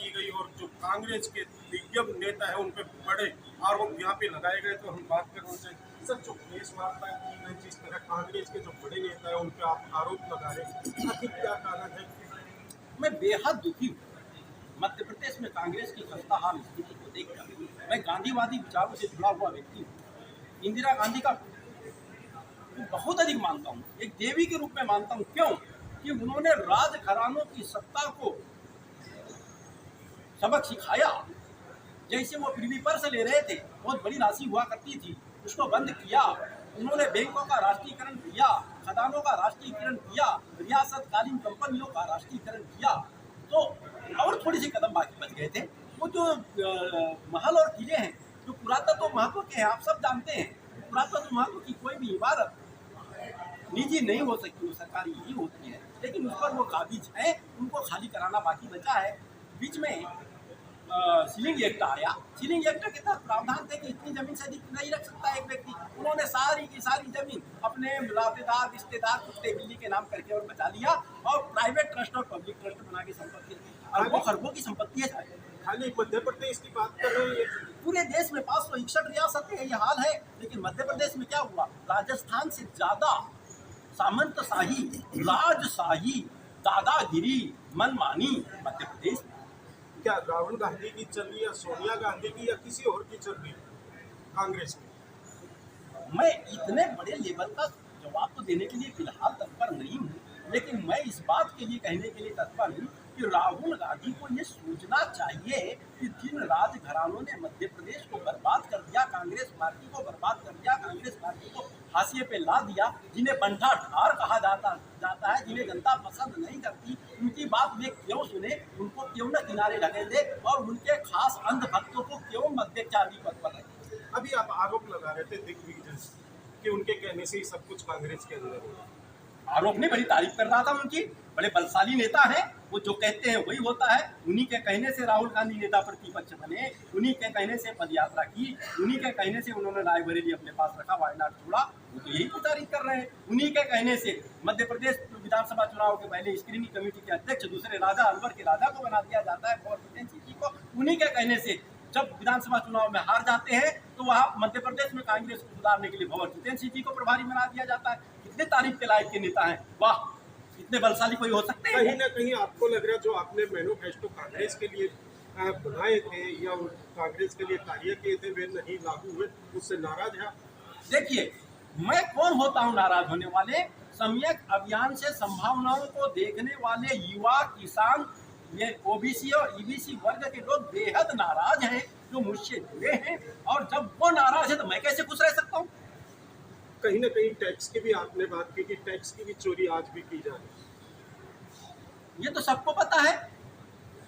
की गई और जो कांग्रेस के दिग्गज नेता है उन पे बड़े आरोप यहाँ पे लगाए गए। तो हम बात करें उनसे, सर जो प्रेस वार्ता की गई, जिस तरह कांग्रेस के जो बड़े नेता है उन पे आप आरोप लगा रहे हैं, आखिर क्या कारण है? मैं बेहद दुखी हूँ मध्य प्रदेश में कांग्रेस की खस्ताहाल स्थिति को देखकर। मैं गांधीवादी विचारों से जुड़ा हुआ व्यक्ति हूँ। इंदिरा गांधी का बहुत अधिक मानता हूँ, एक देवी के रूप में मानता हूँ। क्यों? कि उन्होंने राज घरानों की सत्ता को सबक सिखाया। जैसे वो पृथ्वी पर से ले रहे थे, बहुत बड़ी राशि हुआ करती थी, उसको बंद किया। उन्होंने बैंकों का राष्ट्रीयकरण किया, खदानों का राष्ट्रीयकरण किया, रियासतकालीन कंपनियों का राष्ट्रीयकरण किया। तो और थोड़ी सी कदम बाकी बच गए थे। वो जो महल और किले हैं जो पुरातत्व महत्व के हैं, आप सब जानते हैं, पुरातत्व महत्व की कोई भी इमारत निजी नहीं हो सकती, वो सरकारी ही होती है। लेकिन उस पर वो काबिज है, उनको खाली कराना बाकी बचा है। बीच में सीलिंग एक्ट आया। सीलिंग एक्ट के तहत प्रावधान थे कि इतनी जमीन से अधिक नहीं रख सकता एक व्यक्ति। उन्होंने सारी की सारी जमीन अपने नातेदार, रिश्तेदार, कुत्ते बिल्ली के नाम करके और बचा लिया और प्राइवेट ट्रस्ट और पब्लिक ट्रस्ट बना के संपत्ति, अरबों खरबों की संपत्ति है। खाली मध्य प्रदेश की बात कर रहे हैं? पूरे देश में 561 रियासतें हैं, ये हाल है। लेकिन मध्य प्रदेश में क्या हुआ? राजस्थान से ज्यादा सामंतशाही, राजशाही, दादागिरी, मनमानी मध्य प्रदेश में। क्या राहुल गांधी की चल रही है, सोनिया गांधी की, या किसी और की चल रही है कांग्रेस में? मैं इतने बड़े लेवल का जवाब तो देने के लिए फिलहाल तत्पर नहीं हूँ, लेकिन मैं इस बात के लिए कहने के लिए तत्पर हूँ कि राहुल गांधी को ये सोचना चाहिए कि जिन राजघरानों ने मध्य प्रदेश को बर्बाद कर दिया, कांग्रेस पार्टी को बर्बाद कर दिया, कांग्रेस पार्टी को हाशिए पे ला दिया, जिन्हें बंठा ठार कहा जाता है, जिन्हें जनता पसंद नहीं करती, उनकी बात वे क्यों सुने? उनको क्यों न किनारे ढकेल दे और उनके खास अंध भक्तों को क्यों मध्यचारी पद पर रखे? अभी आप आरोप लगा रहे थे दिग्विजय कि उनके कहने से ही सब कुछ कांग्रेस के अंदर है। आरोप नहीं, बड़ी तारीफ कर रहा था उनकी। बड़े बलशाली नेता हैं, वो जो कहते हैं वही होता है। उन्हीं के कहने से राहुल गांधी नेता प्रतिपक्ष बने, उन्हीं के कहने से पदयात्रा की, उन्हीं के कहने से उन्होंने रायबरेली अपने पास रखा, वायनाड छोड़ा। वो तो यही तारीफ कर रहे हैं। उन्हीं के कहने से मध्य प्रदेश विधानसभा चुनाव के पहले स्क्रीनिंग कमेटी के अध्यक्ष दूसरे राजा अलवर के राजा को बना दिया जाता है, पॉल पटेल जी को। उन्हीं के कहने से जब विधानसभा चुनाव में हार जाते हैं तो वहाँ मध्य प्रदेश में कांग्रेस को सुधारने के लिए भंवर जितेंद्र सिंह जी को प्रभारी बना दिया जाता है। कितने तारीफ के लायक के नेता हैं, वाह! इतने बलशाली कोई हो सकते हैं? कहीं ना कहीं आपको लग रहा है जो आपने मैनिफेस्टो कांग्रेस के लिए बनाए थे या कांग्रेस के लिए कार्य किए थे वे नहीं लागू हुए, उससे नाराज है? देखिए, मैं कौन होता हूँ नाराज होने वाले? सम्यक अभियान से संभावनाओं को देखने वाले युवा, किसान, ये ओबीसी और ईबीसी वर्ग के लोग बेहद नाराज हैं जो मुझसे जुड़े हैं। और जब वो नाराज है तो मैं कैसे खुश रह सकता हूँ? कहीं ना कहीं टैक्स की भी आपने बात की कि टैक्स की भी चोरी आज भी की जा रही है। ये तो सबको पता है,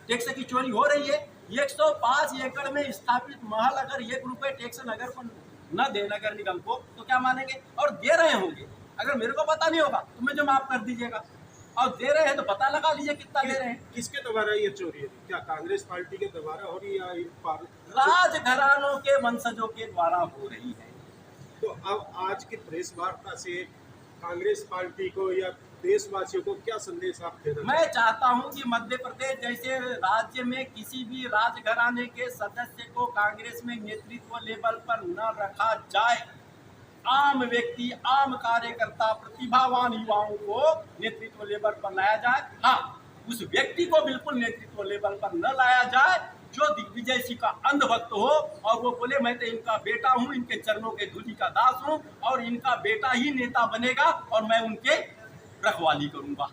टैक्स की चोरी हो रही है। 105 एकड़ में स्थापित महल अगर 1 रुपए टैक्स नगर को न दे, नगर निगम को, तो क्या मानेंगे? और दे रहे होंगे, अगर मेरे को पता नहीं होगा तो मुझे माफ कर दीजिएगा। और दे रहे हैं तो पता लगा लीजिए कितना दे रहे हैं। किसके द्वारा ये चोरी है? क्या कांग्रेस पार्टी के द्वारा हो रही है या राजघरानों के वंशजों के द्वारा हो रही है। तो अब आज की प्रेस वार्ता से कांग्रेस पार्टी को या देशवासियों को क्या संदेश आप देना? मैं चाहता हूं कि मध्य प्रदेश जैसे राज्य में किसी भी राजघराने के सदस्य को कांग्रेस में नेतृत्व लेवल पर न रखा जाए। आम व्यक्ति, आम कार्यकर्ता, प्रतिभावान युवाओं को नेतृत्व लेवल पर लाया जाए। हाँ, उस व्यक्ति को बिल्कुल नेतृत्व लेवल पर न लाया जाए जो दिग्विजय सिंह का अंधभक्त हो और वो बोले मैं तो इनका बेटा हूँ, इनके चरणों के धूलि का दास हूँ और इनका बेटा ही नेता बनेगा और मैं उनके रखवाली करूंगा।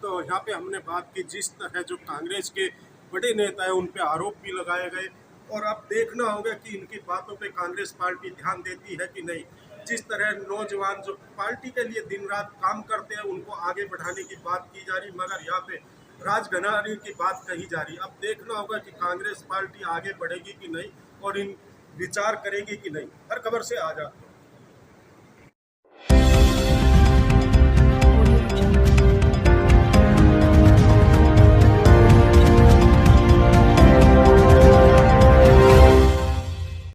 तो यहाँ पे हमने बात की जिस तरह जो कांग्रेस के बड़े नेता है उन पे आरोप भी लगाए गए और अब देखना होगा कि इनकी बातों पे कांग्रेस पार्टी ध्यान देती है कि नहीं। जिस तरह नौजवान जो पार्टी के लिए दिन रात काम करते हैं उनको आगे बढ़ाने की बात की जा रही, मगर यहाँ पे राजघराने की बात कही जा रही। अब देखना होगा कि कांग्रेस पार्टी आगे बढ़ेगी कि नहीं और इन विचार करेगी कि नहीं। हर खबर से आजाद।